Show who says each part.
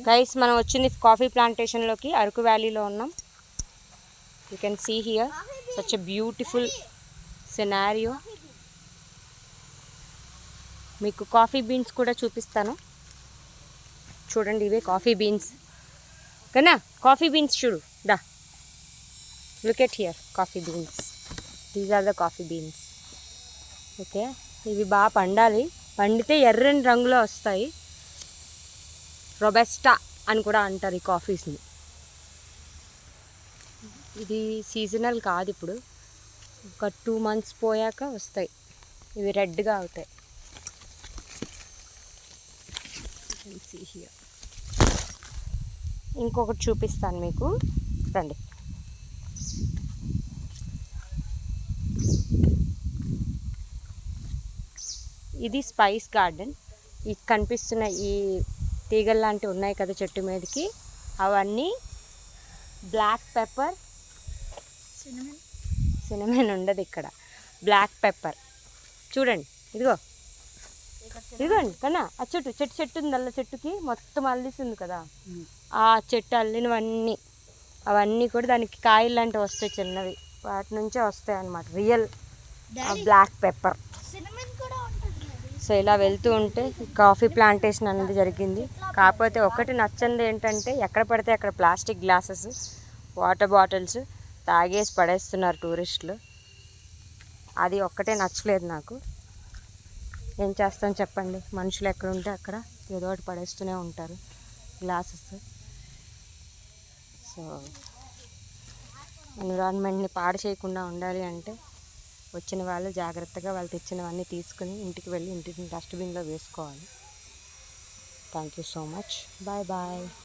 Speaker 1: Guys మనం వచ్చింది coffee ప్లాంటేషన్లోకి, Araku వ్యాలీలో ఉన్నాం. You can see here such a beautiful scenario. మీకు కాఫీ బీన్స్ కూడా చూపిస్తాను చూడండి. ఇవే కాఫీ బీన్స్ కన్నా, కాఫీ బీన్స్ చూడు. దా look at here coffee beans. These are the coffee beans. Okay, ఇవి బాగా పండాలి. పండితే ఎర్రని రంగులో వస్తాయి. రొబెస్టా అని కూడా అంటారు ఈ కాఫీస్ని. ఇది సీజనల్ కాదు, ఇప్పుడు ఒక 2 months పోయాక వస్తాయి. ఇవి రెడ్గా అవుతాయి. ఇంకొకటి చూపిస్తాను మీకు, రండి. ఇది స్పైస్ గార్డెన్. ఈ కనిపిస్తున్న ఈ తీగలు లాంటివి ఉన్నాయి కదా చెట్టు మీదకి, అవన్నీ బ్లాక్ పెప్పర్. సినమన్ ఉండదు ఇక్కడ, బ్లాక్ పెప్పర్. చూడండి, ఇదిగోండి కన్నా. ఆ చెట్టు ఉంది, అల్ల చెట్టుకి మొత్తం అల్లిస్తుంది కదా, ఆ చెట్టు అల్లినవన్నీ, అవన్నీ కూడా దానికి కాయలు లాంటివి వస్తాయి చిన్నవి, వాటి నుంచే వస్తాయి అన్నమాట రియల్ బ్లాక్ పెప్పర్. సో ఇలా వెళ్తూ ఉంటే కాఫీ ప్లాంటేషన్ అనేది జరిగింది. కాకపోతే ఒకటి నచ్చంది ఏంటంటే, ఎక్కడ పడితే అక్కడ ప్లాస్టిక్ గ్లాసెస్, వాటర్ బాటిల్స్ తాగేసి పడేస్తున్నారు టూరిస్టులు. అది ఒక్కటే నచ్చలేదు నాకు. ఏం చేస్తాం చెప్పండి, మనుషులు ఎక్కడ ఉంటే అక్కడ ఏదో ఒకటి పడేస్తూనే ఉంటారు గ్లాసెస్. సో ఎన్విరాన్మెంట్ని పాడు చేయకుండా ఉండాలి అంటే వచ్చిన వాళ్ళు జాగ్రత్తగా వాళ్ళు తెచ్చినవన్నీ తీసుకుని ఇంటికి వెళ్ళి ఇంటిని డస్ట్బిన్లో వేసుకోవాలి. Thank you so much. Bye bye.